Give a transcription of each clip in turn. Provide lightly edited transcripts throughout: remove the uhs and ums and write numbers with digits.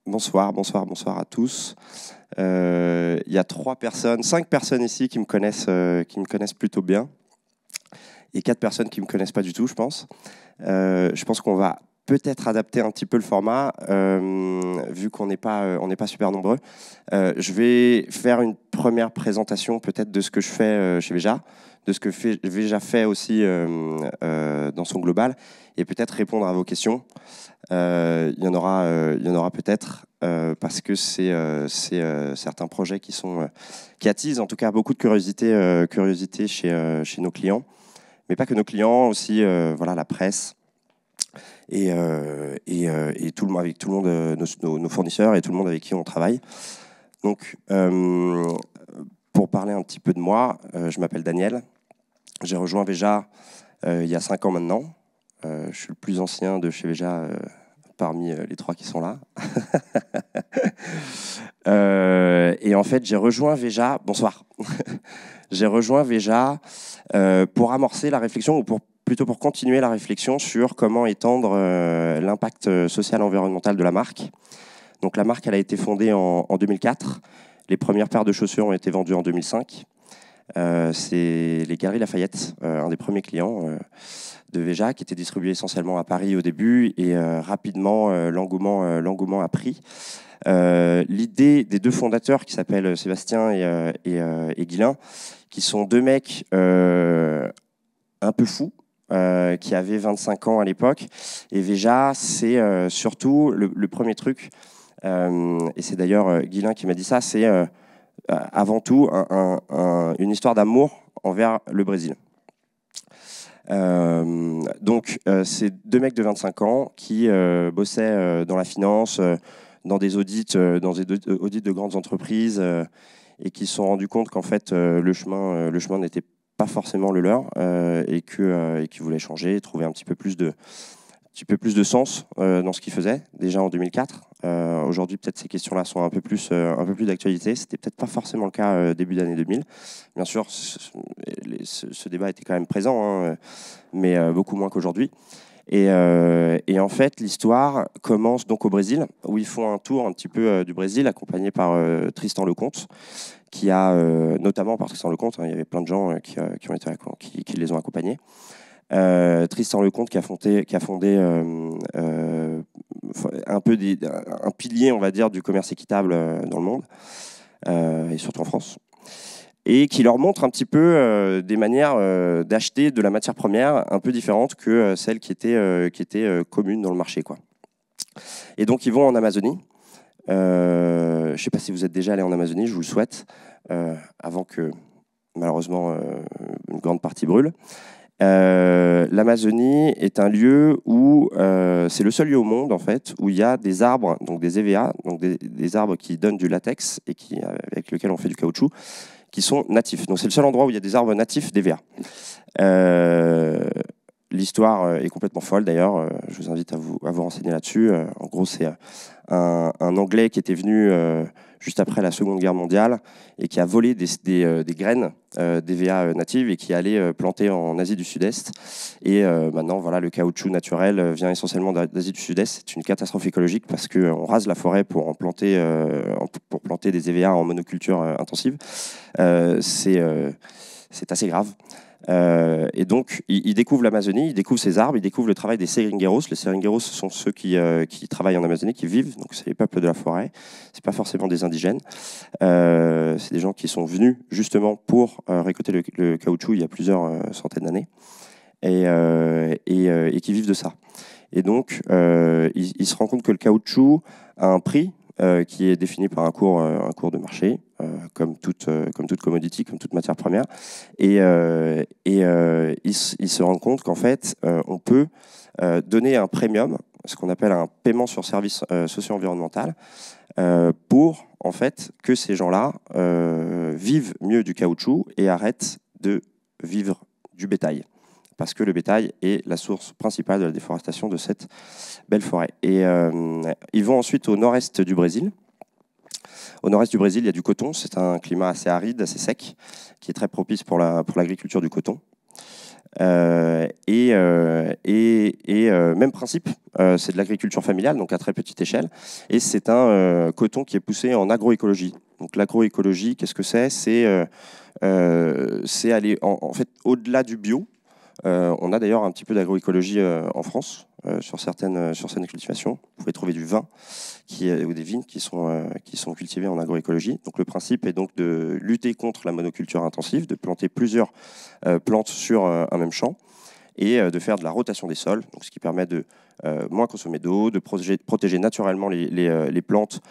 Bonsoir à tous. Il y a 5 personnes ici qui me connaissent plutôt bien, et 4 personnes qui me connaissent pas du tout, je pense. Je pense qu'on va peut-être adapter un petit peu le format, vu qu'on n'est pas super nombreux. Je vais faire une première présentation peut-être de ce que je fais chez Veja, de ce que Veja fait aussi dans son global, et peut-être répondre à vos questions. Il y en aura peut-être, parce que c'est certains projets qui attisent en tout cas beaucoup de curiosité chez nos clients, mais pas que nos clients, aussi voilà, la presse et tout le monde, avec tout le monde, nos fournisseurs et tout le monde avec qui on travaille. Donc, pour parler un petit peu de moi, je m'appelle Daniel. J'ai rejoint Veja il y a 5 ans maintenant. Je suis le plus ancien de chez Veja parmi les 3 qui sont là. Et en fait, j'ai rejoint Veja. Bonsoir. J'ai rejoint Veja pour amorcer la réflexion, ou plutôt pour continuer la réflexion sur comment étendre l'impact social et environnemental de la marque. Donc la marque, elle a été fondée en 2004. Les premières paires de chaussures ont été vendues en 2005. C'est les Galeries Lafayette, un des premiers clients de Veja, qui était distribué essentiellement à Paris au début, et rapidement l'engouement a pris. L'idée des 2 fondateurs, qui s'appellent Sébastien et Guilain, qui sont 2 mecs un peu fous, qui avaient 25 ans à l'époque. Et Veja, c'est surtout le premier truc, et c'est d'ailleurs Guilain qui m'a dit ça, c'est avant tout une histoire d'amour envers le Brésil. Donc, c'est 2 mecs de 25 ans qui bossaient dans la finance, dans des audits de grandes entreprises, et qui se sont rendus compte qu'en fait, le chemin n'était pas forcément le leur, et qu'ils voulaient changer, trouver un petit peu plus de sens dans ce qu'ils faisaient, déjà en 2004. Aujourd'hui, peut-être ces questions-là sont un peu plus d'actualité. C'était peut-être pas forcément le cas début d'année 2000. Bien sûr, ce débat était quand même présent, hein, mais beaucoup moins qu'aujourd'hui. Et en fait, l'histoire commence donc au Brésil, où ils font un tour un petit peu du Brésil, accompagné par Tristan Lecomte, qui a, notamment par Tristan Lecomte, hein, il y avait plein de gens qui les ont accompagnés. Tristan Lecomte qui a fondé un pilier, on va dire, du commerce équitable dans le monde, et surtout en France, et qui leur montre un petit peu des manières d'acheter de la matière première un peu différentes que celles qui étaient communes dans le marché, quoi. Et donc ils vont en Amazonie. Je ne sais pas si vous êtes déjà allé en Amazonie, je vous le souhaite, avant que malheureusement une grande partie brûle. L'Amazonie est un lieu où c'est le seul lieu au monde en fait où il y a des arbres, donc des EVA, donc des arbres qui donnent du latex et avec lesquels on fait du caoutchouc, qui sont natifs. Donc c'est le seul endroit où il y a des arbres natifs d'EVA. L'histoire est complètement folle d'ailleurs. Je vous invite à vous renseigner là-dessus. En gros, c'est un Anglais qui était venu juste après la Seconde Guerre mondiale et qui a volé des graines d'EVA natives et qui allait planter en Asie du Sud-Est. Et maintenant, voilà, le caoutchouc naturel vient essentiellement d'Asie du Sud-Est. C'est une catastrophe écologique parce qu'on rase la forêt pour planter des EVA en monoculture intensive. C'est assez grave. Et donc, il découvre l'Amazonie, il découvre ses arbres, il découvre le travail des seringueiros. Les seringueiros, ce sont ceux qui travaillent en Amazonie, qui vivent. Donc, c'est les peuples de la forêt. C'est pas forcément des indigènes. C'est des gens qui sont venus justement pour récolter le caoutchouc il y a plusieurs centaines d'années, et qui vivent de ça. Et donc, il se rend compte que le caoutchouc a un prix qui est défini par un cours de marché, comme toute commodity, comme toute matière première. Et il se rend compte qu'en fait, on peut donner un premium, ce qu'on appelle un paiement sur service socio-environnemental, pour en fait que ces gens-là vivent mieux du caoutchouc et arrêtent de vivre du bétail. Parce que le bétail est la source principale de la déforestation de cette belle forêt. Et ils vont ensuite au nord-est du Brésil. Au nord-est du Brésil, il y a du coton. C'est un climat assez aride, assez sec, qui est très propice pour l'agriculture du coton. Même principe, c'est de l'agriculture familiale, donc à très petite échelle, et c'est un coton qui est poussé en agroécologie. Donc l'agroécologie, qu'est-ce que c'est? C'est aller en fait au-delà du bio. On a d'ailleurs un petit peu d'agroécologie en France sur certaines cultivations. Vous pouvez trouver du vin ou des vignes qui sont cultivées en agroécologie. Donc le principe est donc de lutter contre la monoculture intensive, de planter plusieurs plantes sur un même champ et de faire de la rotation des sols, donc ce qui permet de moins consommer d'eau, de protéger naturellement les plantes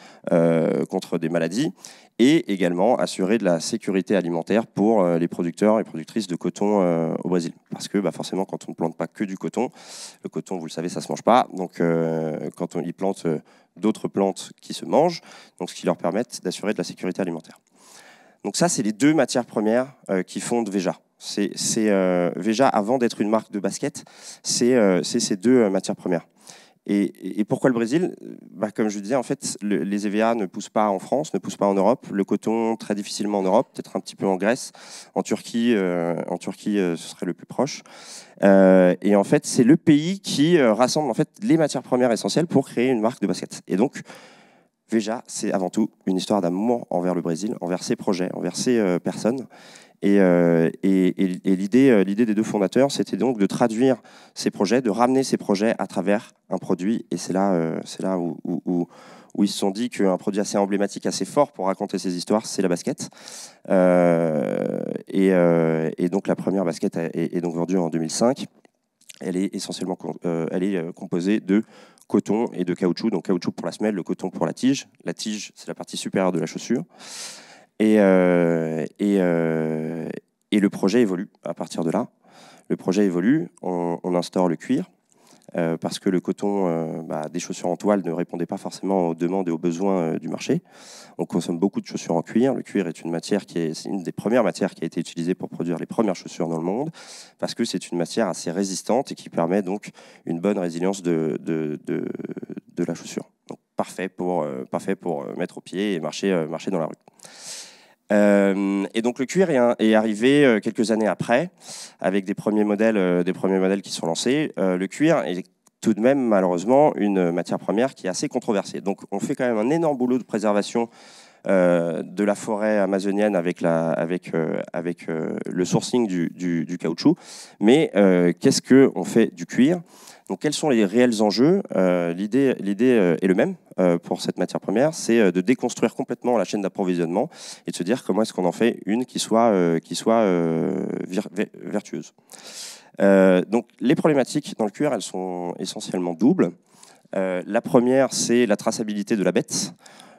contre des maladies, et également assurer de la sécurité alimentaire pour les producteurs et productrices de coton au Brésil. Parce que forcément, quand on ne plante pas que du coton, le coton, vous le savez, ça ne se mange pas. Donc quand on y plante d'autres plantes qui se mangent, donc ce qui leur permet d'assurer de la sécurité alimentaire. Donc ça, c'est les deux matières premières qui fondent Veja. Veja, avant d'être une marque de basket, c'est ces deux matières premières. Et pourquoi le Brésil? Comme je disais, en fait, les EVA ne poussent pas en France, ne poussent pas en Europe. Le coton, très difficilement en Europe, peut-être un petit peu en Grèce. En Turquie, ce serait le plus proche. Et en fait, c'est le pays qui rassemble en fait, les matières premières essentielles pour créer une marque de basket. Et donc, Veja, c'est avant tout une histoire d'amour envers le Brésil, envers ses projets, envers ses personnes. Et l'idée des deux fondateurs, c'était donc de traduire ces projets, de ramener ces projets à travers un produit. Et c'est là où ils se sont dit qu'un produit assez emblématique, assez fort pour raconter ces histoires, c'est la basket. Et donc la première basket est donc vendue en 2005. Elle est essentiellement composée de coton et de caoutchouc. Donc caoutchouc pour la semelle, le coton pour la tige. La tige, c'est la partie supérieure de la chaussure. Et le projet évolue à partir de là. Le projet évolue, on instaure le cuir, parce que le coton des chaussures en toile ne répondait pas forcément aux demandes et aux besoins du marché. On consomme beaucoup de chaussures en cuir. Le cuir est c'est une des premières matières qui a été utilisée pour produire les premières chaussures dans le monde, parce que c'est une matière assez résistante et qui permet donc une bonne résilience de la chaussure. Donc parfait pour mettre au pied et marcher dans la rue. Et donc le cuir est arrivé quelques années après, avec des premiers modèles qui sont lancés. Le cuir est tout de même malheureusement une matière première qui est assez controversée. Donc on fait quand même un énorme boulot de préservation de la forêt amazonienne avec le sourcing du caoutchouc. Mais qu'est-ce qu'on fait du cuir? Donc, quels sont les réels enjeux? L'idée est le même pour cette matière première, c'est de déconstruire complètement la chaîne d'approvisionnement et de se dire comment est-ce qu'on en fait une qui soit vertueuse. Donc, les problématiques dans le cuir, elles sont essentiellement doubles. La première, c'est la traçabilité de la bête.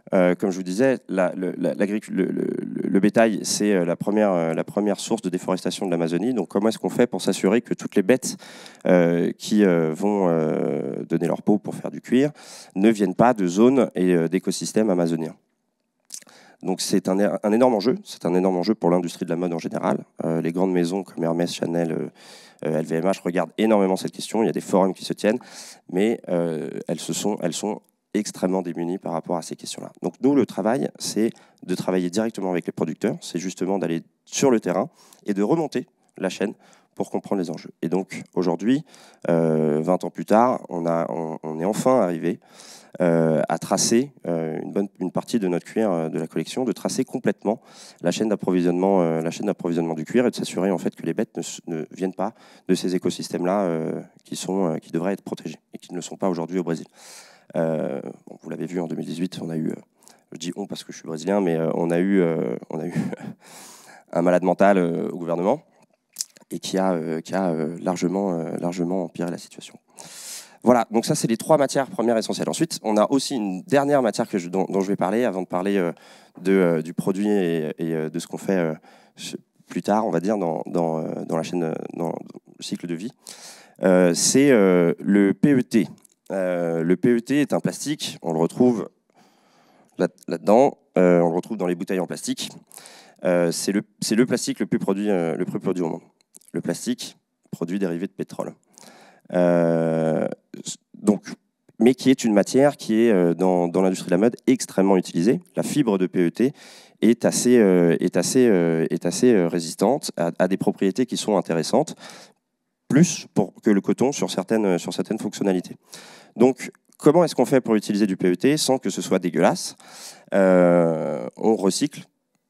Comme je vous disais, le bétail, c'est la première source de déforestation de l'Amazonie. Donc, comment est-ce qu'on fait pour s'assurer que toutes les bêtes qui vont donner leur peau pour faire du cuir ne viennent pas de zones et d'écosystèmes amazoniens? Donc, c'est un énorme enjeu. C'est un énorme enjeu pour l'industrie de la mode en général. Les grandes maisons comme Hermès, Chanel, LVMH regardent énormément cette question. Il y a des forums qui se tiennent, mais elles sont extrêmement démunis par rapport à ces questions-là. Donc nous, le travail, c'est de travailler directement avec les producteurs, c'est justement d'aller sur le terrain et de remonter la chaîne pour comprendre les enjeux. Et donc aujourd'hui, 20 ans plus tard, on est enfin arrivé à tracer une partie de notre cuir de la collection, de tracer complètement la chaîne d'approvisionnement du cuir et de s'assurer en fait que les bêtes ne viennent pas de ces écosystèmes-là qui devraient être protégés et qui ne le sont pas aujourd'hui au Brésil. Vous l'avez vu en 2018, on a eu, je dis on parce que je suis brésilien, mais on a eu un malade mental au gouvernement et qui a largement empiré la situation. Voilà, donc ça c'est les trois matières premières essentielles. Ensuite, on a aussi une dernière matière dont je vais parler avant de parler du produit et de ce qu'on fait plus tard, on va dire, dans la chaîne, dans le cycle de vie. C'est le PET. Le PET est un plastique, on le retrouve là-dedans, on le retrouve dans les bouteilles en plastique. C'est le plastique le plus produit au monde. Le plastique, produit dérivé de pétrole. Mais qui est une matière qui est dans l'industrie de la mode extrêmement utilisée. La fibre de PET est assez résistante, a des propriétés qui sont intéressantes. plus que le coton sur certaines fonctionnalités. Donc, comment est-ce qu'on fait pour utiliser du PET sans que ce soit dégueulasse? On recycle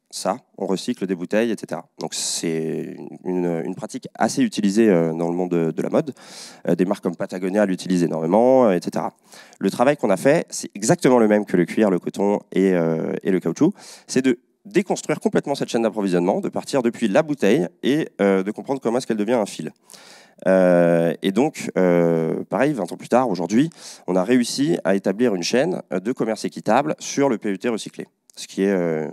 ça, on recycle des bouteilles, etc. Donc c'est une pratique assez utilisée dans le monde de la mode. Des marques comme Patagonia l'utilisent énormément, etc. Le travail qu'on a fait, c'est exactement le même que le cuir, le coton et le caoutchouc. C'est de déconstruire complètement cette chaîne d'approvisionnement, de partir depuis la bouteille et de comprendre comment est-ce qu'elle devient un fil. Et donc, pareil, 20 ans plus tard, aujourd'hui, on a réussi à établir une chaîne de commerce équitable sur le PET recyclé. Ce qui est,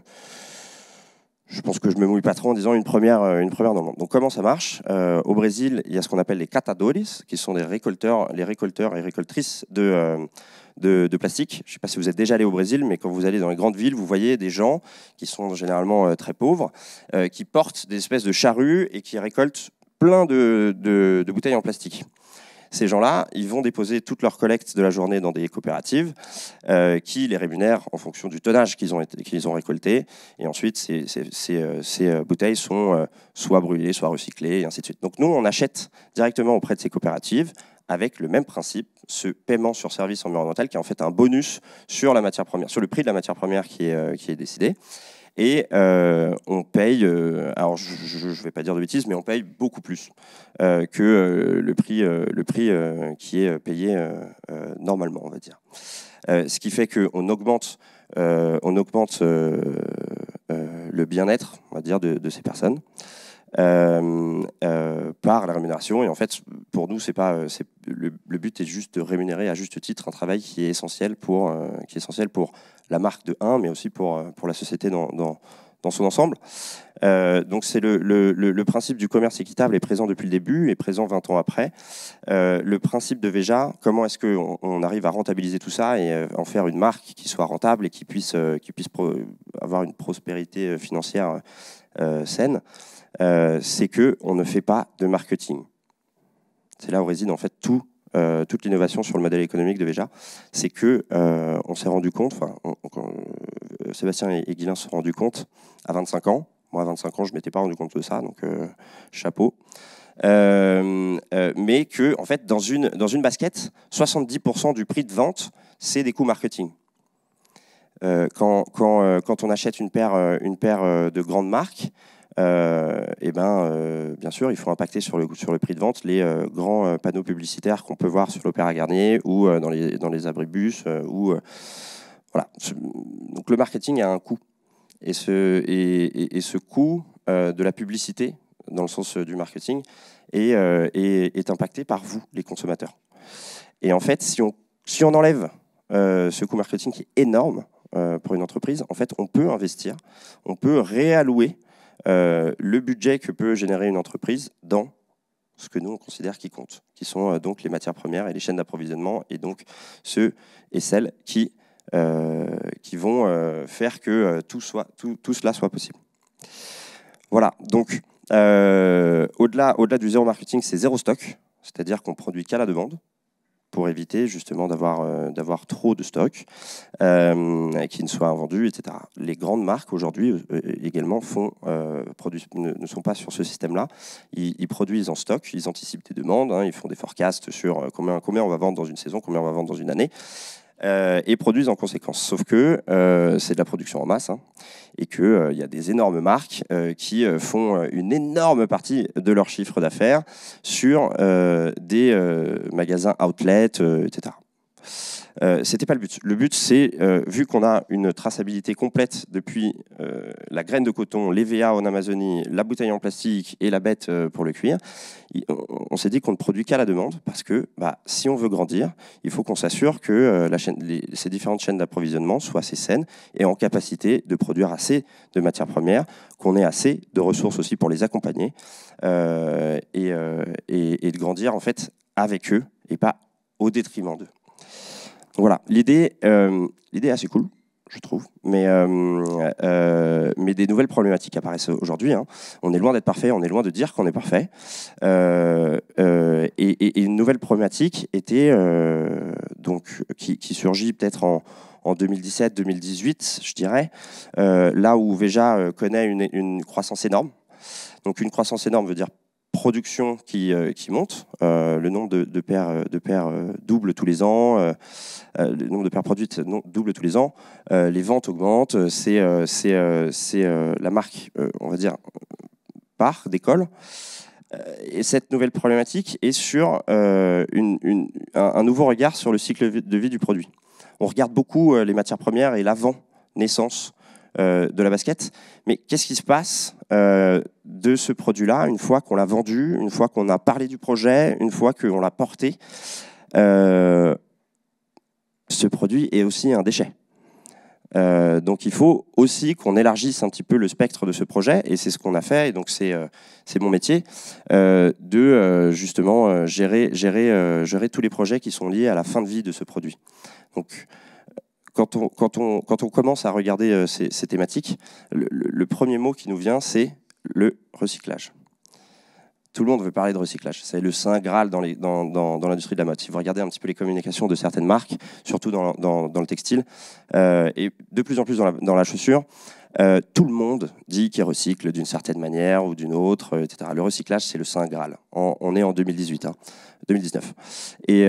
je pense que je me mouille pas trop en disant une première dans le monde. Donc comment ça marche? Au Brésil, il y a ce qu'on appelle les catadores, qui sont les récolteurs et récoltrices de plastique. Je ne sais pas si vous êtes déjà allé au Brésil, mais quand vous allez dans les grandes villes, vous voyez des gens qui sont généralement très pauvres, qui portent des espèces de charrues et qui récoltent plein de bouteilles en plastique. Ces gens-là, ils vont déposer toute leur collecte de la journée dans des coopératives qui les rémunèrent en fonction du tonnage qu'ils ont récolté. Et ensuite, ces bouteilles sont soit brûlées, soit recyclées, et ainsi de suite. Donc nous, on achète directement auprès de ces coopératives avec le même principe, ce paiement sur service environnemental qui est en fait un bonus sur la matière première, sur le prix de la matière première qui est décidé. Et on paye, alors je ne vais pas dire de bêtises, mais on paye beaucoup plus que le prix qui est payé normalement, on va dire. Ce qui fait qu'on augmente, le bien-être, on va dire, de ces personnes. Par la rémunération. Et en fait, pour nous, le but est juste de rémunérer à juste titre un travail qui est essentiel pour la marque de 1, mais aussi pour la société dans son ensemble. Donc c'est le principe du commerce équitable est présent depuis le début et présent 20 ans après. Le principe de Veja, comment est-ce qu'on arrive à rentabiliser tout ça et en faire une marque qui soit rentable et qui puisse avoir une prospérité financière saine, c'est qu'on ne fait pas de marketing. C'est là où réside en fait toute l'innovation sur le modèle économique de Veja. C'est que on s'est rendu compte, Sébastien et Guilain se sont rendus compte à 25 ans. Moi, à 25 ans, je ne m'étais pas rendu compte de ça, donc chapeau. Mais que, en fait, dans une basket, 70% du prix de vente, c'est des coûts marketing. Quand on achète une paire de grandes marques, bien sûr, il faut impacter sur le prix de vente les grands panneaux publicitaires qu'on peut voir sur l'Opéra Garnier ou dans les abribus. Voilà. Donc le marketing a un coût. Et ce coût de la publicité, dans le sens du marketing, est impacté par vous, les consommateurs. Et en fait, si on enlève ce coût marketing qui est énorme pour une entreprise, en fait, on peut investir, on peut réallouer le budget que peut générer une entreprise dans ce que nous on considère qui compte, qui sont donc les matières premières et les chaînes d'approvisionnement, et donc ceux et celles qui vont faire que tout cela soit possible. Voilà, donc au-delà du zéro marketing, c'est zéro stock, c'est-à-dire qu'on produit qu'à la demande, pour éviter justement d'avoir trop de stock qui ne soit invendu, etc. Les grandes marques aujourd'hui également ne sont pas sur ce système-là. Ils produisent en stock, ils anticipent des demandes, ils font des forecasts sur combien on va vendre dans une saison, combien on va vendre dans une année, et produisent en conséquence. Sauf que c'est de la production en masse, et qu'il y a des énormes marques qui font une énorme partie de leur chiffre d'affaires sur des magasins outlet, etc. C'était pas le but. Le but, c'est, vu qu'on a une traçabilité complète depuis la graine de coton, l'EVA en Amazonie, la bouteille en plastique et la bête pour le cuir, on s'est dit qu'on ne produit qu'à la demande, parce que si on veut grandir, il faut qu'on s'assure que ces différentes chaînes d'approvisionnement soient assez saines et en capacité de produire assez de matières premières, qu'on ait assez de ressources aussi pour les accompagner et de grandir en fait avec eux et pas au détriment d'eux. Voilà, l'idée est assez cool, je trouve, mais des nouvelles problématiques apparaissent aujourd'hui. On est loin d'être parfait, on est loin de dire qu'on est parfait. Et une nouvelle problématique était qui surgit peut-être en 2017-2018, je dirais, là où Veja connaît une croissance énorme. Donc une croissance énorme veut dire production qui monte, le nombre de paires double tous les ans, le nombre de paires produites double tous les ans, les ventes augmentent, c'est la marque, on va dire, d'école. Et cette nouvelle problématique est sur un nouveau regard sur le cycle de vie du produit. On regarde beaucoup les matières premières et l'avant-naissance de la basket, mais qu'est-ce qui se passe de ce produit-là une fois qu'on l'a vendu, une fois qu'on a parlé du projet, une fois qu'on l'a porté? Ce produit est aussi un déchet. Donc il faut aussi qu'on élargisse un petit peu le spectre de ce projet, et c'est ce qu'on a fait, et donc c'est mon métier, de justement gérer tous les projets qui sont liés à la fin de vie de ce produit. Donc quand on commence à regarder ces thématiques, le premier mot qui nous vient, c'est le recyclage. Tout le monde veut parler de recyclage. C'est le saint Graal dans l'industrie de la mode. Si vous regardez un petit peu les communications de certaines marques, surtout dans le textile, et de plus en plus dans la chaussure, tout le monde dit qu'il recycle d'une certaine manière ou d'une autre, etc. Le recyclage, c'est le saint Graal. On est en 2018, 2019. Et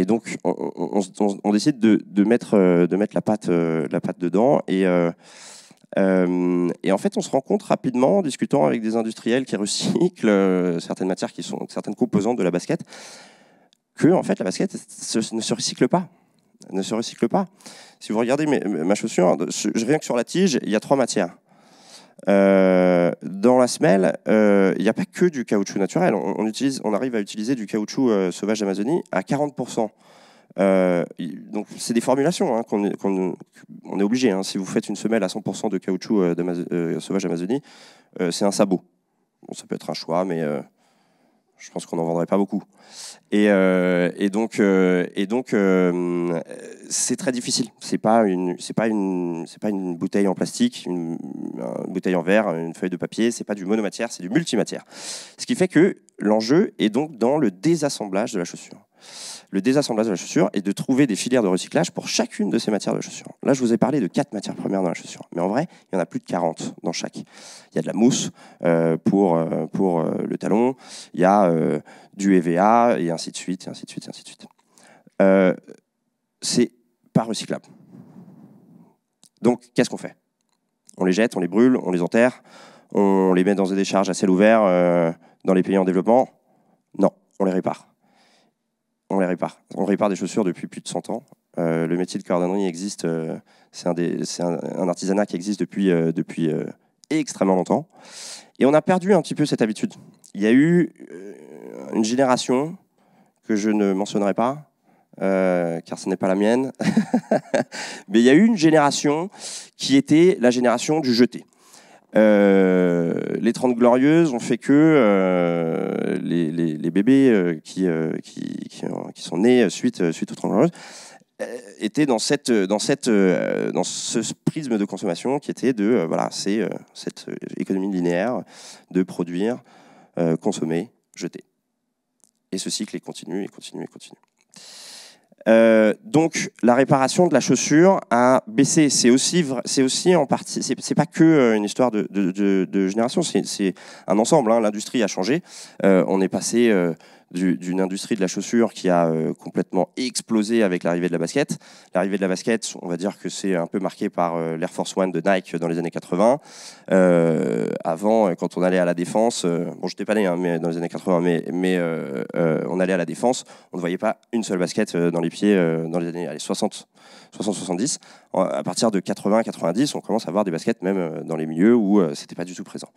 donc, on décide de mettre la patte dedans. Et en fait, on se rend compte rapidement, en discutant avec des industriels qui recyclent certaines matières, certaines composantes de la basket, que en fait, la basket ne se recycle pas. Ne se recycle pas. Si vous regardez ma chaussure, rien que sur la tige, il y a 3 matières. Dans la semelle, il n'y a pas que du caoutchouc naturel. On arrive à utiliser du caoutchouc sauvage d'Amazonie à 40%. Donc c'est des formulations qu'on est obligé. Si vous faites une semelle à 100% de caoutchouc sauvage Amazonie, c'est un sabot. Bon, ça peut être un choix, mais je pense qu'on n'en vendrait pas beaucoup. Et donc c'est très difficile. C'est pas une bouteille en plastique, une bouteille en verre, une feuille de papier. C'est pas du monomatière, c'est du multimatière. Ce qui fait que l'enjeu est donc dans le désassemblage de la chaussure. Le désassemblage de la chaussure est de trouver des filières de recyclage pour chacune de ces matières de chaussure. Là, je vous ai parlé de 4 matières premières dans la chaussure. Mais en vrai, il y en a plus de 40 dans chaque. Il y a de la mousse pour le talon, il y a du EVA, et ainsi de suite, et ainsi de suite, et ainsi de suite. C'est pas recyclable. Donc, qu'est-ce qu'on fait? On les jette, on les brûle, on les enterre, on les met dans des décharges à ciel ouvert dans les pays en développement? Non, on les répare. On les répare. On répare des chaussures depuis plus de 100 ans. Le métier de cordonnerie existe, c'est un artisanat qui existe depuis extrêmement longtemps. Et on a perdu un petit peu cette habitude. Il y a eu une génération que je ne mentionnerai pas, car ce n'est pas la mienne, mais il y a eu une génération qui était la génération du jeté. Les 30 Glorieuses ont fait que les bébés qui sont nés suite aux 30 Glorieuses étaient dans ce prisme de consommation qui était c'est cette économie linéaire de produire, consommer, jeter. Et ce cycle continue. Donc la réparation de la chaussure a baissé. C'est aussi en partie, c'est pas que une histoire de génération, c'est un ensemble. L'industrie a changé. On est passé d'une industrie de la chaussure qui a complètement explosé avec l'arrivée de la basket. L'arrivée de la basket, on va dire que c'est un peu marqué par l'Air Force One de Nike dans les années 80. Avant, quand on allait à la Défense, bon, j'étais pas né mais dans les années 80, mais on allait à la Défense, on ne voyait pas une seule basket dans les pieds dans les années 60-70. À partir de 80-90, on commence à voir des baskets même dans les milieux où c'était pas du tout présent.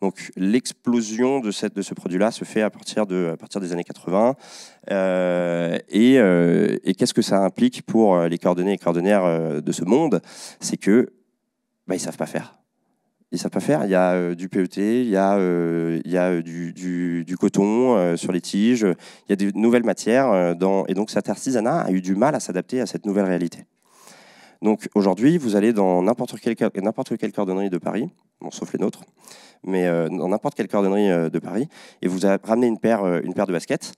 Donc l'explosion de ce produit-là se fait à partir des années 80. Et qu'est-ce que ça implique pour les cordonniers et cordonnières de ce monde? C'est que ils savent pas faire. Ils savent pas faire. Il y a du PET, il y a du coton sur les tiges, il y a des nouvelles matières et donc cet artisanat a eu du mal à s'adapter à cette nouvelle réalité. Donc aujourd'hui, vous allez dans n'importe quelle cordonnerie de Paris, bon, sauf les nôtres, mais dans n'importe quelle cordonnerie de Paris, et vous ramenez une paire de baskets,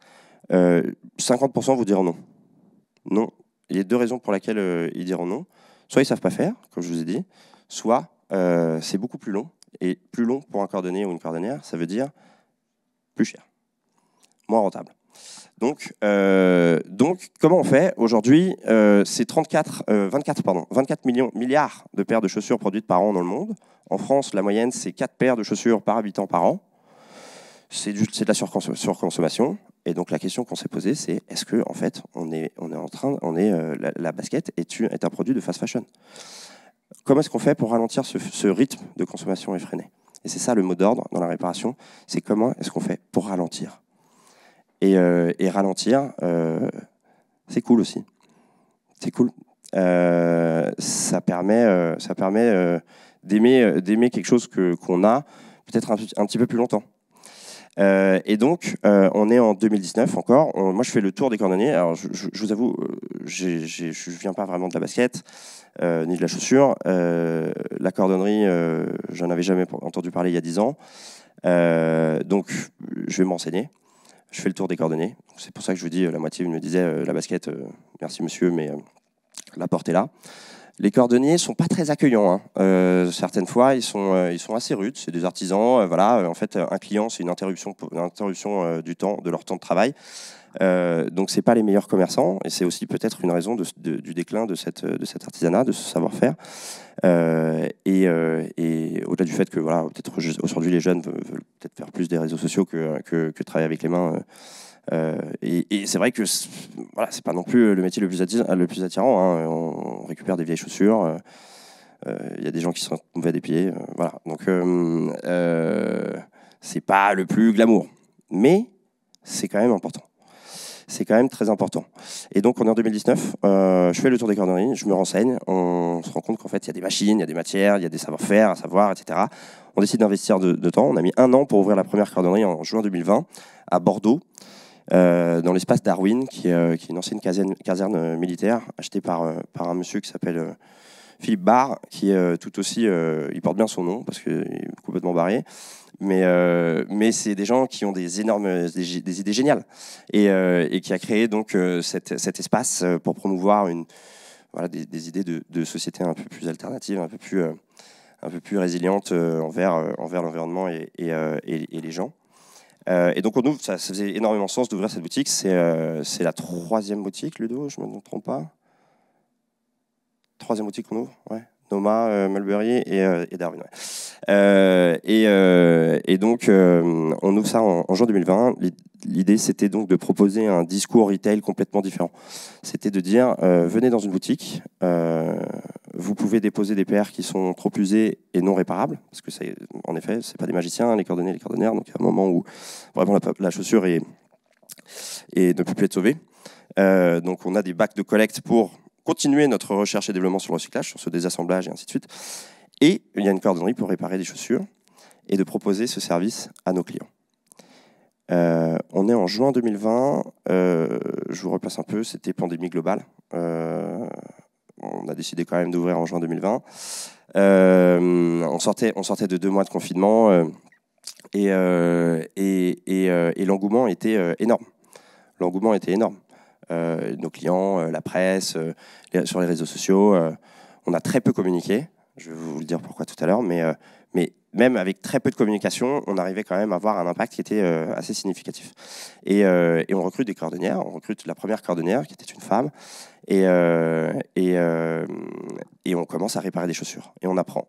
50% vous diront non. Non. Il y a 2 raisons pour lesquelles ils diront non. Soit ils savent pas faire, comme je vous ai dit, soit c'est beaucoup plus long. Et plus long pour un cordonnier ou une cordonnière, ça veut dire plus cher, moins rentable. Donc, comment on fait? Aujourd'hui, c'est 24 milliards de paires de chaussures produites par an dans le monde. En France, la moyenne, c'est 4 paires de chaussures par habitant par an. C'est de la surconsommation. Et donc, la question qu'on s'est posée, c'est est-ce que, en fait, la basket est un produit de fast fashion? Comment est-ce qu'on fait pour ralentir ce rythme de consommation effréné? Et c'est ça le mot d'ordre dans la réparation, c'est comment est-ce qu'on fait pour ralentir? Et ralentir, c'est cool aussi. C'est cool. Ça permet d'aimer quelque chose qu'on a peut-être un petit peu plus longtemps. Et donc, on est en 2019 encore. Moi, je fais le tour des cordonniers. Alors, je vous avoue, je ne viens pas vraiment de la basket, ni de la chaussure. La cordonnerie, j'en avais jamais entendu parler il y a 10 ans. Donc, je vais m'enseigner. Je fais le tour des cordonniers. C'est pour ça que je vous dis, la moitié me disait la basket, merci monsieur, mais la porte est là. Les cordonniers ne sont pas très accueillants. Certaines fois, ils sont assez rudes. C'est des artisans. Voilà. En fait, un client, c'est une interruption de leur temps de travail. Donc, ce n'est pas les meilleurs commerçants. Et c'est aussi peut-être une raison du déclin de cet artisanat, de ce savoir-faire. Et au-delà du fait que, voilà, peut-être aujourd'hui, les jeunes veulent peut-être faire plus des réseaux sociaux que travailler avec les mains. Et c'est vrai que voilà, c'est pas non plus le métier le plus attirant. Hein. On récupère des vieilles chaussures. Il y a des gens qui sont mauvais des pieds. Voilà. Donc, c'est pas le plus glamour. Mais c'est quand même important. C'est quand même très important. Et donc, on est en 2019. Je fais le tour des cordonneries, je me renseigne. On se rend compte qu'en fait, il y a des machines, il y a des matières, il y a des savoir-faire, à savoir, etc. On décide d'investir de temps. On a mis 1 an pour ouvrir la première cordonnerie en juin 2020 à Bordeaux, dans l'espace Darwin, qui est une ancienne caserne militaire achetée par un monsieur qui s'appelle Philippe Barre, qui est tout aussi... il porte bien son nom, parce qu'il est complètement barré. Mais c'est des gens qui ont des idées géniales et qui a créé donc cet espace pour promouvoir des idées de société un peu plus alternatives, un peu plus résilientes envers l'environnement et les gens. Et donc on ouvre, ça faisait énormément sens d'ouvrir cette boutique. C'est la 3e boutique, Ludo, je ne me trompe pas. 3e boutique qu'on ouvre, ouais. Noma, Mulberry et Darwin. Ouais. Et donc, on ouvre ça en juin 2020. L'idée, c'était donc de proposer un discours retail complètement différent. C'était de dire, venez dans une boutique, vous pouvez déposer des paires qui sont trop usées et non réparables, parce que, en effet, ce n'est pas des magiciens, les cordonnières. Donc, il y a un moment où vraiment la chaussure ne peut plus être sauvée. Donc, on a des bacs de collecte pour continuer notre recherche et développement sur le recyclage, sur ce désassemblage et ainsi de suite. Et il y a une cordonnerie pour réparer des chaussures et de proposer ce service à nos clients. On est en juin 2020, je vous replace un peu, c'était pandémie globale. On a décidé quand même d'ouvrir en juin 2020. On sortait de 2 mois de confinement et l'engouement était énorme. Nos clients, la presse, sur les réseaux sociaux, on a très peu communiqué. Je vais vous le dire pourquoi tout à l'heure, mais même avec très peu de communication, on arrivait quand même à avoir un impact qui était assez significatif. Et on recrute des cordonnières. On recrute la première cordonnière, qui était une femme, et on commence à réparer des chaussures. Et on apprend.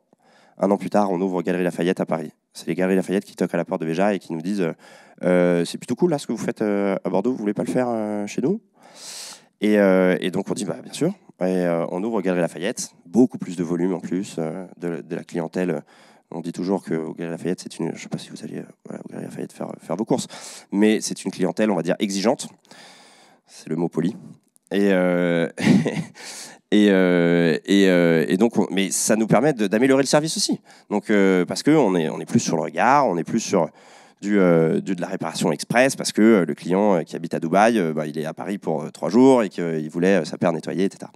1 an plus tard, on ouvre Galeries Lafayette à Paris. C'est les Galeries Lafayette qui toquent à la porte de Véja et qui nous disent c'est plutôt cool là ce que vous faites à Bordeaux, vous voulez pas le faire chez nous? Et donc on dit bien sûr. Et on ouvre Galeries Lafayette, beaucoup plus de volume en plus, de la clientèle. On dit toujours que Galeries Lafayette, je ne sais pas si vous allez au Galeries Lafayette faire vos courses, mais c'est une clientèle, on va dire, exigeante. C'est le mot poli. Et donc, mais ça nous permet d'améliorer le service aussi. Donc, parce qu'on est plus sur le regard, on est plus sur de la réparation express, parce que le client qui habite à Dubaï, il est à Paris pour 3 jours et qu'il voulait sa paire nettoyée, etc.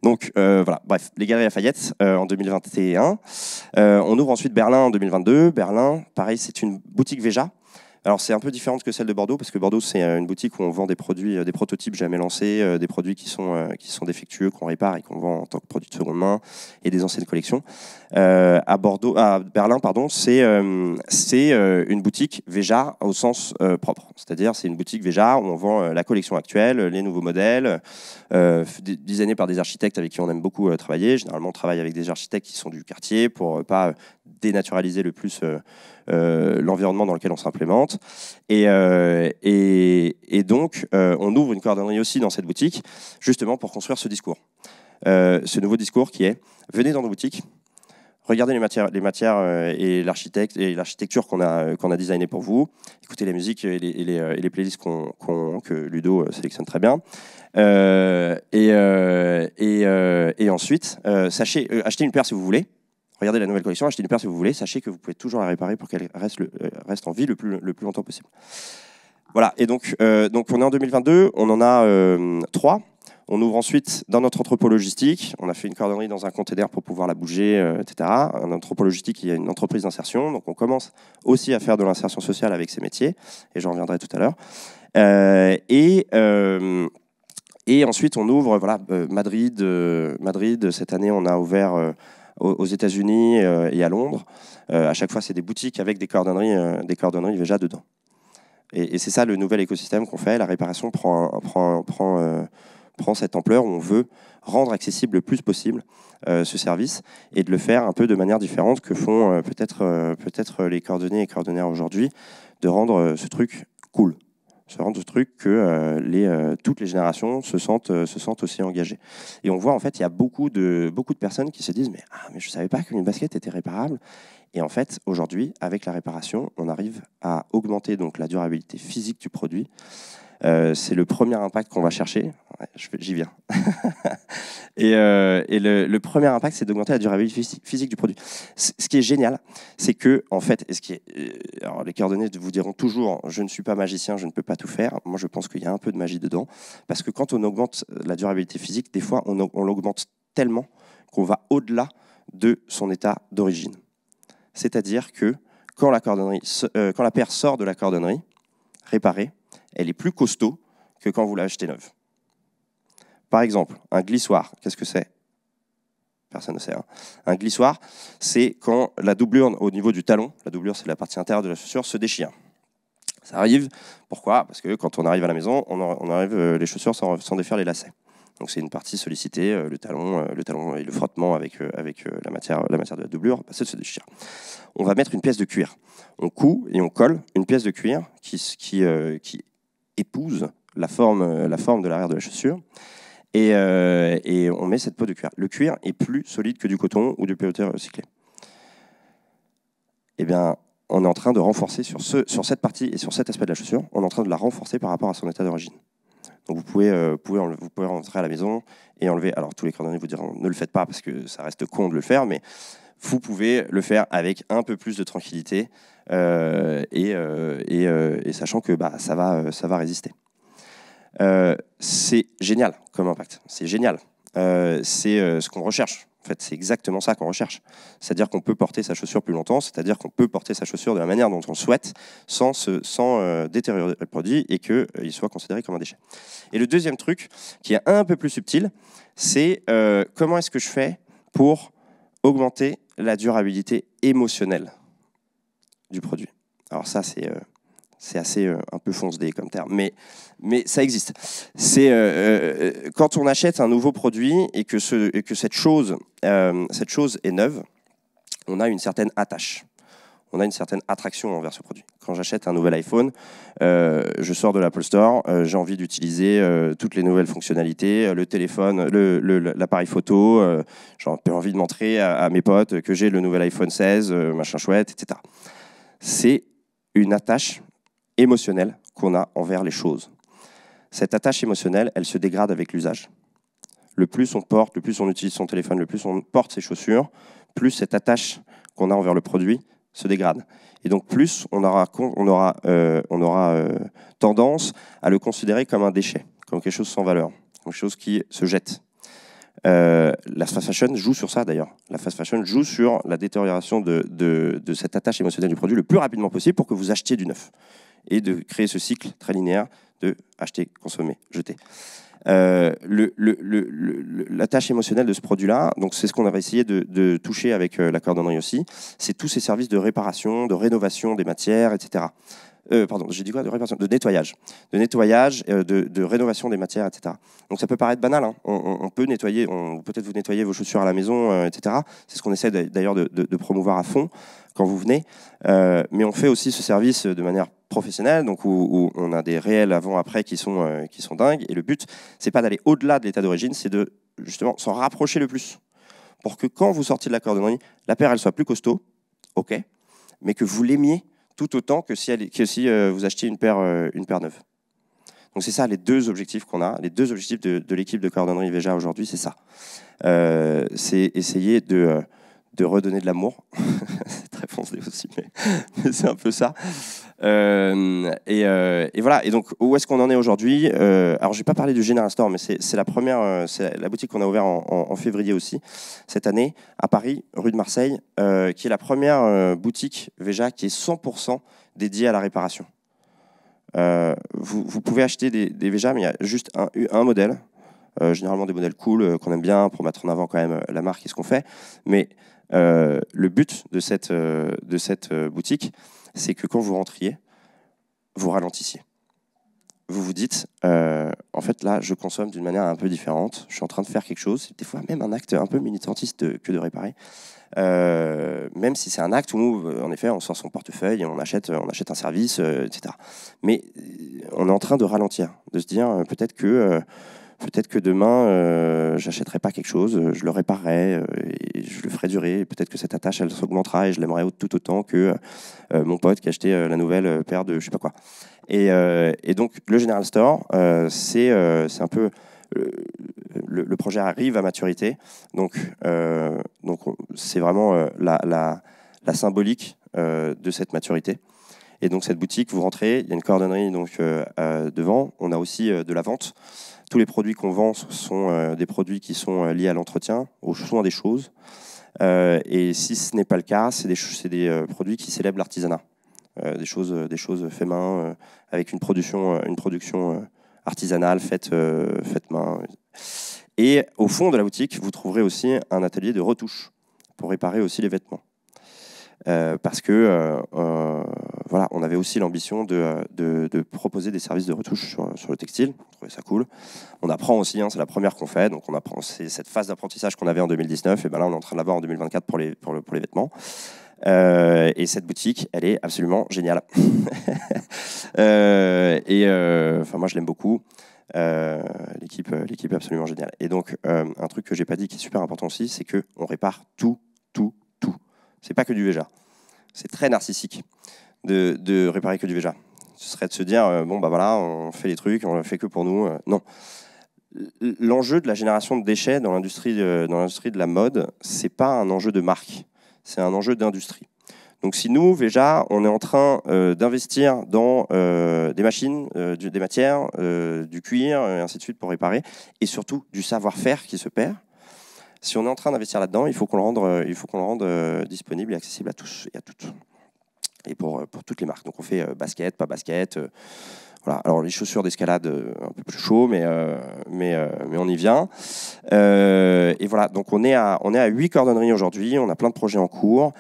Donc voilà, bref, les Galeries Lafayette en 2021. On ouvre ensuite Berlin en 2022. Berlin, pareil, c'est une boutique Véja. Alors c'est un peu différent que celle de Bordeaux, parce que Bordeaux c'est une boutique où on vend des produits, des prototypes jamais lancés, des produits qui sont défectueux, qu'on répare et qu'on vend en tant que produit de seconde main, et des anciennes collections. À Berlin, pardon, c'est une boutique Veja au sens propre. C'est-à-dire c'est une boutique Veja où on vend la collection actuelle, les nouveaux modèles, designés par des architectes avec qui on aime beaucoup travailler. Généralement on travaille avec des architectes qui sont du quartier pour pas dénaturaliser le plus l'environnement dans lequel on s'implémente. Et donc, on ouvre une cordonnerie aussi dans cette boutique, justement pour construire ce discours. Ce nouveau discours qui est, venez dans nos boutiques, regardez les matières et l'architecture qu'on a designé pour vous, écoutez la musique et les playlists que Ludo sélectionne très bien. Et ensuite, sachez, achetez une paire si vous voulez. Regardez la nouvelle collection, achetez une paire si vous voulez, sachez que vous pouvez toujours la réparer pour qu'elle reste en vie le plus longtemps possible. Voilà, et donc on est en 2022, on en a 3. On ouvre ensuite dans notre entrepôt logistique, on a fait une cordonnerie dans un container pour pouvoir la bouger, etc. Un entrepôt logistique, il y a une entreprise d'insertion, donc on commence aussi à faire de l'insertion sociale avec ces métiers, et j'en reviendrai tout à l'heure. Et ensuite on ouvre, voilà, Madrid, cette année on a ouvert aux États-Unis et à Londres. À chaque fois, c'est des boutiques avec des cordonneries Veja dedans. Et c'est ça le nouvel écosystème qu'on fait. La réparation prend cette ampleur où on veut rendre accessible le plus possible ce service et de le faire un peu de manière différente que font peut-être les cordonniers et cordonnières aujourd'hui, de rendre ce truc cool. Se rendre ce truc que toutes les générations se sentent aussi engagées. Et on voit, en fait, il y a beaucoup de personnes qui se disent mais je ne savais pas qu'une basket était réparable. Et en fait, aujourd'hui, avec la réparation, on arrive à augmenter donc la durabilité physique du produit. C'est le premier impact qu'on va chercher. Ouais, j'y viens. et le premier impact, c'est d'augmenter la durabilité physique du produit. Ce qui est génial, c'est que, en fait, alors les cordonniers vous diront toujours, je ne suis pas magicien, je ne peux pas tout faire. Moi, je pense qu'il y a un peu de magie dedans, parce que quand on augmente la durabilité physique, des fois, on l'augmente tellement qu'on va au-delà de son état d'origine. C'est-à-dire que quand la paire sort de la cordonnerie réparée, elle est plus costaud que quand vous l'achetez neuve. Par exemple, un glissoir, qu'est-ce que c'est? Personne ne sait. Hein. Un glissoir, c'est quand la doublure au niveau du talon, la doublure c'est la partie intérieure de la chaussure, se déchire. Ça arrive, pourquoi? Parce que quand on arrive à la maison, on arrive les chaussures sans défaire les lacets. Donc c'est une partie sollicitée, le talon et le frottement avec la matière de la doublure, ça se déchire. On va mettre une pièce de cuir. On coud et on colle une pièce de cuir qui épouse la forme de l'arrière de la chaussure. Et on met cette peau de cuir. Le cuir est plus solide que du coton ou du pelleté recyclé. Eh bien, on est en train de renforcer sur cette partie et sur cet aspect de la chaussure, on est en train de la renforcer par rapport à son état d'origine. Donc vous pouvez rentrer à la maison et enlever. Alors tous les cordonniers vous diront ne le faites pas parce que ça reste con de le faire, mais vous pouvez le faire avec un peu plus de tranquillité et sachant que ça va résister. C'est génial comme impact, c'est génial. C'est ce qu'on recherche. En fait, c'est exactement ça qu'on recherche. C'est-à-dire qu'on peut porter sa chaussure plus longtemps, c'est-à-dire qu'on peut porter sa chaussure de la manière dont on le souhaite, sans détériorer le produit et qu'il soit considéré comme un déchet. Et le deuxième truc, qui est un peu plus subtil, c'est comment est-ce que je fais pour augmenter la durabilité émotionnelle du produit. Alors ça, c'est assez un peu fonce-dé comme terme, mais ça existe. C'est quand on achète un nouveau produit et que cette chose est neuve, on a une certaine attache, on a une certaine attraction envers ce produit. Quand j'achète un nouvel iPhone, je sors de l'Apple Store, j'ai envie d'utiliser toutes les nouvelles fonctionnalités, le téléphone, l'appareil photo, j'ai envie de montrer à mes potes que j'ai le nouvel iPhone 16, machin chouette, etc. C'est une attache émotionnelle qu'on a envers les choses. Cette attache émotionnelle, elle se dégrade avec l'usage. Le plus on porte, le plus on utilise son téléphone, le plus on porte ses chaussures, plus cette attache qu'on a envers le produit se dégrade. Et donc plus on aura tendance à le considérer comme un déchet, comme quelque chose sans valeur, comme quelque chose qui se jette. La fast fashion joue sur ça d'ailleurs. La fast fashion joue sur la détérioration de cette attache émotionnelle du produit le plus rapidement possible pour que vous achetiez du neuf. et de créer ce cycle très linéaire de acheter, consommer, jeter. La tâche émotionnelle de ce produit-là, donc c'est ce qu'on va essayer de toucher avec la cordonnerie aussi, c'est tous ces services de réparation, de rénovation des matières, etc. Pardon, j'ai dit quoi? De réparation, de nettoyage, de rénovation des matières, etc. Donc ça peut paraître banal, hein. On peut nettoyer, peut-être vous nettoyer vos chaussures à la maison, etc. C'est ce qu'on essaie d'ailleurs de promouvoir à fond quand vous venez. Mais on fait aussi ce service de manière professionnelle, donc où on a des réels avant-après qui sont dingues. Et le but, c'est pas d'aller au-delà de l'état d'origine, c'est de justement s'en rapprocher le plus, pour que quand vous sortiez de la cordonnerie, la paire elle soit plus costaud, ok, mais que vous l'aimiez tout autant que si vous achetiez une paire neuve. Donc c'est ça les deux objectifs qu'on a, les deux objectifs de l'équipe de cordonnerie Veja aujourd'hui, c'est ça. C'est essayer de redonner de l'amour. C'est très foncé aussi, mais c'est un peu ça. Et voilà. Et donc, où est-ce qu'on en est aujourd'hui? Alors, je vais pas parler du General Store, mais c'est la première, c'est la boutique qu'on a ouverte en février aussi, cette année, à Paris, rue de Marseille, qui est la première boutique Veja qui est 100% dédiée à la réparation. Vous pouvez acheter des Veja, mais il y a juste un modèle, généralement des modèles cool qu'on aime bien pour mettre en avant quand même la marque et ce qu'on fait. Mais le but de cette boutique, c'est que quand vous rentriez, vous ralentissiez. Vous vous dites, en fait là, je consomme d'une manière un peu différente, je suis en train de faire quelque chose, c'est des fois même un acte un peu militantiste que de réparer. Même si c'est un acte où, en effet, on sort son portefeuille et on achète un service, etc. Mais on est en train de ralentir, de se dire peut-être que demain, j'achèterai pas quelque chose, je le réparerai et je le ferai durer. Peut-être que cette attache, elle s'augmentera et je l'aimerai tout autant que mon pote qui a acheté la nouvelle paire de je sais pas quoi. Et donc, le General Store, c'est un peu... le projet arrive à maturité. Donc c'est vraiment la symbolique de cette maturité. Et donc, cette boutique, vous rentrez, il y a une cordonnerie donc, devant. On a aussi de la vente. Tous les produits qu'on vend sont des produits qui sont liés à l'entretien, aux soins des choses. Et si ce n'est pas le cas, c'est des produits qui célèbrent l'artisanat. Des choses faites main, avec une production artisanale faite main. Et au fond de la boutique, vous trouverez aussi un atelier de retouche pour réparer aussi les vêtements. Parce que voilà, on avait aussi l'ambition de proposer des services de retouche sur le textile. On trouvait ça cool. On apprend aussi, hein, c'est la première qu'on fait, donc on apprend. C'est cette phase d'apprentissage qu'on avait en 2019, et ben là on est en train de l'avoir en 2024 pour les vêtements. Et cette boutique, elle est absolument géniale. Enfin moi je l'aime beaucoup. L'équipe est absolument géniale. Et donc un truc que j'ai pas dit qui est super important aussi, c'est que on répare tout. C'est pas que du Veja. C'est très narcissique de réparer que du Veja. Ce serait de se dire bon bah voilà, on fait les trucs, on le fait que pour nous. Non. L'enjeu de la génération de déchets dans l'industrie de la mode, c'est pas un enjeu de marque, c'est un enjeu d'industrie. Donc si nous, Veja, on est en train d'investir dans des machines, des matières, du cuir, et ainsi de suite pour réparer, et surtout du savoir-faire qui se perd, si on est en train d'investir là-dedans, il faut qu'on le rende disponible et accessible à tous et à toutes. Et pour toutes les marques. Donc on fait basket, pas basket. Voilà. Alors les chaussures d'escalade, un peu plus chaud, mais on y vient. Et voilà, donc on est à 8 cordonneries aujourd'hui, on a plein de projets en cours.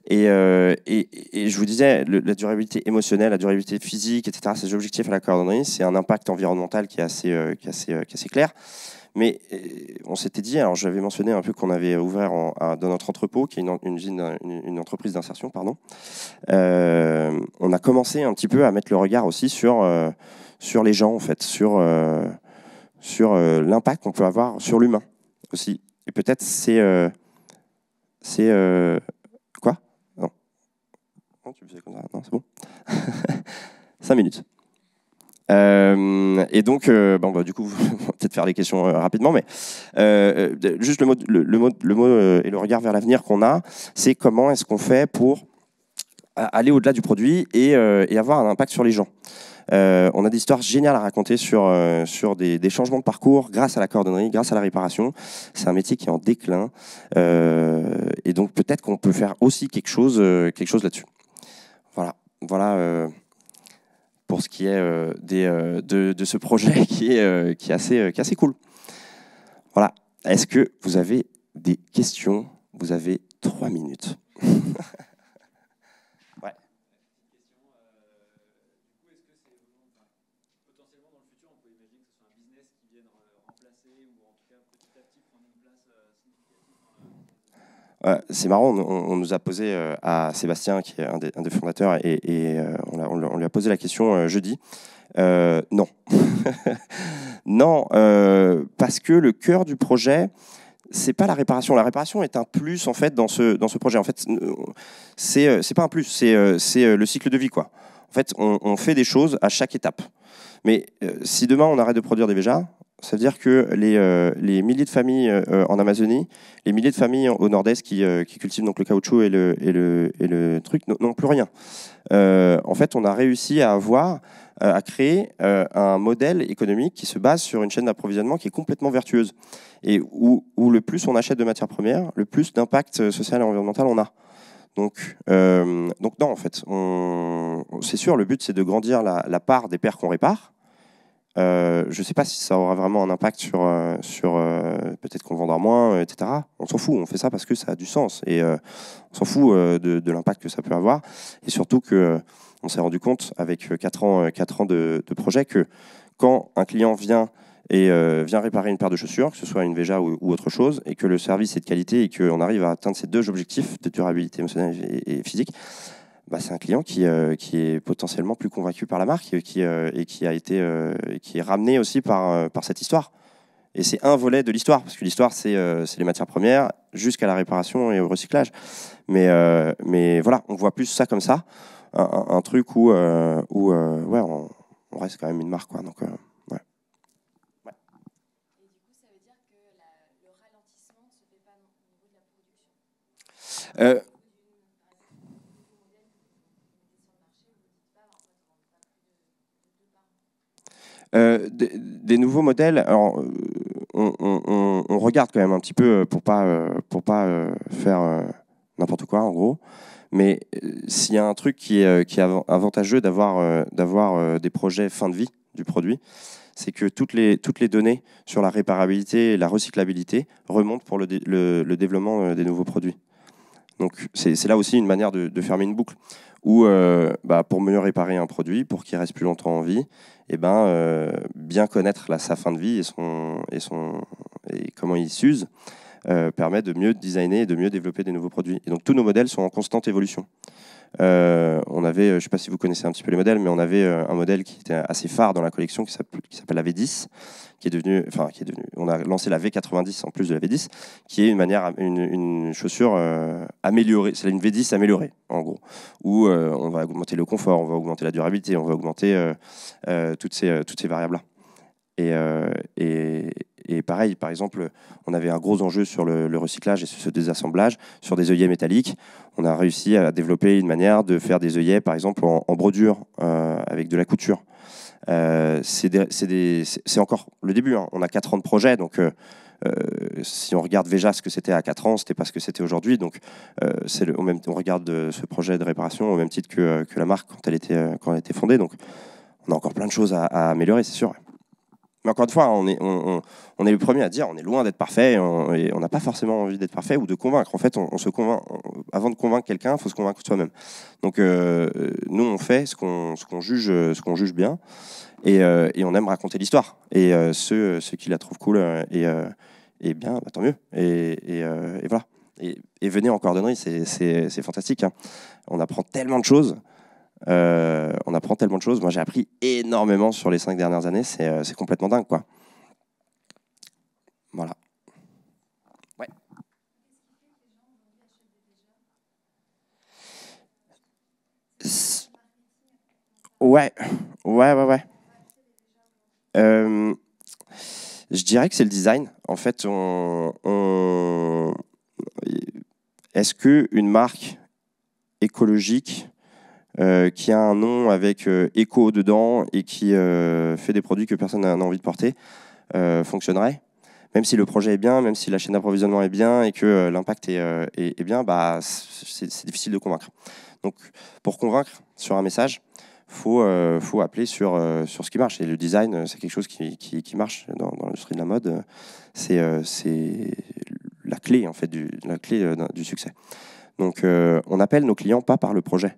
Et je vous disais, la durabilité émotionnelle, la durabilité physique, etc., ces objectifs à la cordonnerie, c'est un impact environnemental qui est assez clair. Mais on s'était dit, alors j'avais mentionné un peu qu'on avait ouvert dans notre entrepôt, qui est une entreprise d'insertion, pardon. On a commencé un petit peu à mettre le regard aussi sur les gens, en fait, sur l'impact qu'on peut avoir sur l'humain aussi. Et peut-être c'est quoi? Non, tu faisais comme ça. Non, c'est bon. 5 minutes. Et donc, du coup, on va peut-être faire les questions rapidement, mais juste le mot et le regard vers l'avenir qu'on a, c'est comment est-ce qu'on fait pour aller au-delà du produit et avoir un impact sur les gens. On a des histoires géniales à raconter sur des changements de parcours grâce à la cordonnerie, grâce à la réparation. C'est un métier qui est en déclin, et donc peut-être qu'on peut faire aussi quelque chose là-dessus. Voilà. pour ce qui est de ce projet qui est assez cool. Voilà. Est-ce que vous avez des questions? Vous avez 3 minutes. Ouais. C'est marrant, on nous a posé à Sébastien, qui est un des fondateurs, et on lui a posé la question jeudi. Non. Non, parce que le cœur du projet, c'est pas la réparation. La réparation est un plus en fait dans ce projet. En fait, c'est pas un plus, c'est le cycle de vie, quoi. En fait, on fait des choses à chaque étape. Mais si demain on arrête de produire des Véjas, ça veut dire que les milliers de familles en Amazonie, les milliers de familles au nord-est qui cultivent donc le caoutchouc et le truc n'ont plus rien. En fait, on a réussi à créer un modèle économique qui se base sur une chaîne d'approvisionnement qui est complètement vertueuse et où le plus on achète de matières premières, le plus d'impact social et environnemental on a. Donc non, en fait, c'est sûr, le but c'est de grandir la part des paires qu'on répare. Je ne sais pas si ça aura vraiment un impact sur peut-être qu'on vendra moins, etc. On s'en fout, on fait ça parce que ça a du sens et on s'en fout de l'impact que ça peut avoir. Et surtout qu'on s'est rendu compte avec 4 ans de projet que quand un client vient réparer une paire de chaussures, que ce soit une Véja ou autre chose, et que le service est de qualité et qu'on arrive à atteindre ces 2 objectifs de durabilité émotionnelle et physique, bah, c'est un client qui est potentiellement plus convaincu par la marque et qui est ramené aussi par cette histoire. Et c'est un volet de l'histoire, parce que l'histoire, c'est les matières premières jusqu'à la réparation et au recyclage. Mais voilà, on voit plus ça comme ça, un truc où ouais, on reste quand même une marque, quoi. Donc, ouais. Ouais. Et du coup, ça veut dire que le ralentissement ne se fait pas au niveau de la production. Des nouveaux modèles, alors, on regarde quand même un petit peu pour pas faire n'importe quoi en gros. Mais s'il y a un truc qui est avantageux d'avoir des projets fin de vie du produit, c'est que toutes les données sur la réparabilité et la recyclabilité remontent pour le développement des nouveaux produits. Donc c'est là aussi une manière de fermer une boucle. Où pour mieux réparer un produit, pour qu'il reste plus longtemps en vie, bien connaître sa fin de vie et comment il s'use permet de mieux designer et de mieux développer des nouveaux produits. Et donc tous nos modèles sont en constante évolution. On avait, je ne sais pas si vous connaissez un petit peu les modèles, mais on avait un modèle qui était assez phare dans la collection qui s'appelle la V10, on a lancé la V90 en plus de la V10, qui est une chaussure améliorée. C'est une V10 améliorée, en gros, où on va augmenter le confort, on va augmenter la durabilité, on va augmenter toutes ces variables-là. Et pareil, par exemple, on avait un gros enjeu sur le recyclage et ce désassemblage sur des œillets métalliques. On a réussi à développer une manière de faire des œillets, par exemple, en brodure avec de la couture. C'est encore le début, hein. On a 4 ans de projet, donc si on regarde Véja ce que c'était à 4 ans, c'était pas ce que c'était aujourd'hui. Donc on regarde ce projet de réparation au même titre que la marque quand elle était fondée. Donc on a encore plein de choses à améliorer, c'est sûr. Mais encore une fois, on est le premier à dire on est loin d'être parfait et on n'a pas forcément envie d'être parfait ou de convaincre. En fait, on se convainc. Avant de convaincre quelqu'un, il faut se convaincre soi-même. Donc, nous, on fait ce qu'on juge bien et on aime raconter l'histoire. Et ceux qui la trouvent cool et bien, tant mieux. Et voilà. Et venez en cordonnerie, c'est fantastique, hein. On apprend tellement de choses. Moi, j'ai appris énormément sur les 5 dernières années. C'est complètement dingue, quoi. Voilà. Ouais. Ouais. Je dirais que c'est le design. En fait, est-ce qu'une marque écologique qui a un nom avec éco dedans et qui fait des produits que personne n'a envie de porter, fonctionnerait. Même si le projet est bien, même si la chaîne d'approvisionnement est bien et que l'impact est bien, c'est difficile de convaincre. Donc, pour convaincre sur un message, faut appeler sur ce qui marche. Et le design, c'est quelque chose qui marche dans l'industrie de la mode. C'est la clé, en fait, du succès. Donc, on appelle nos clients pas par le projet.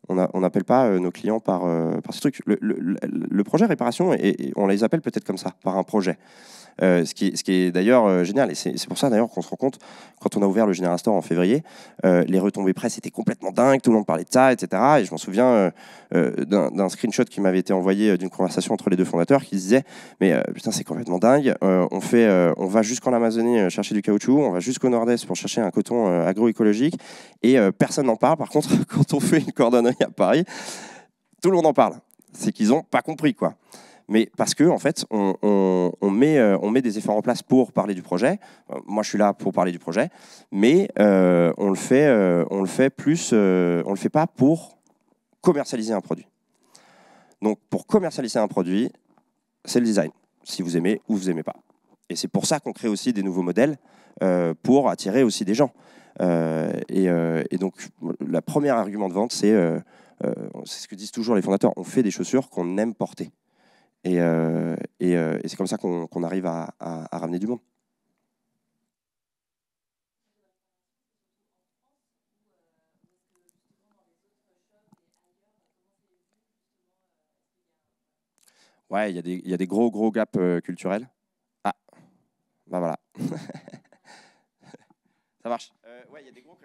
On n'appelle pas nos clients par ces trucs. Le projet réparation, et on les appelle peut-être comme ça, par un projet. Ce qui est d'ailleurs génial, et c'est pour ça d'ailleurs qu'on se rend compte, quand on a ouvert le General Store en février, les retombées presse étaient complètement dingues, tout le monde parlait de ça, etc. Et je m'en souviens d'un screenshot qui m'avait été envoyé d'une conversation entre les deux fondateurs qui disait mais putain, c'est complètement dingue, on va jusqu'en Amazonie chercher du caoutchouc, on va jusqu'au nord-est pour chercher un coton agroécologique, et personne n'en parle. Par contre, quand on fait une cordonnerie à Paris, tout le monde en parle. C'est qu'ils n'ont pas compris, quoi. Mais parce que en fait, on met des efforts en place pour parler du projet. Moi, je suis là pour parler du projet, mais on le fait plus, on le fait pas pour commercialiser un produit. Donc, pour commercialiser un produit, c'est le design. Si vous aimez ou vous aimez pas. Et c'est pour ça qu'on crée aussi des nouveaux modèles pour attirer aussi des gens. Et donc, le premier argument de vente, c'est ce que disent toujours les fondateurs. On fait des chaussures qu'on aime porter. Et c'est comme ça qu'on arrive à ramener du monde. Ouais, il y a des gros gaps culturels. Ah, bah voilà. Ça marche. Ouais, il y a des gros...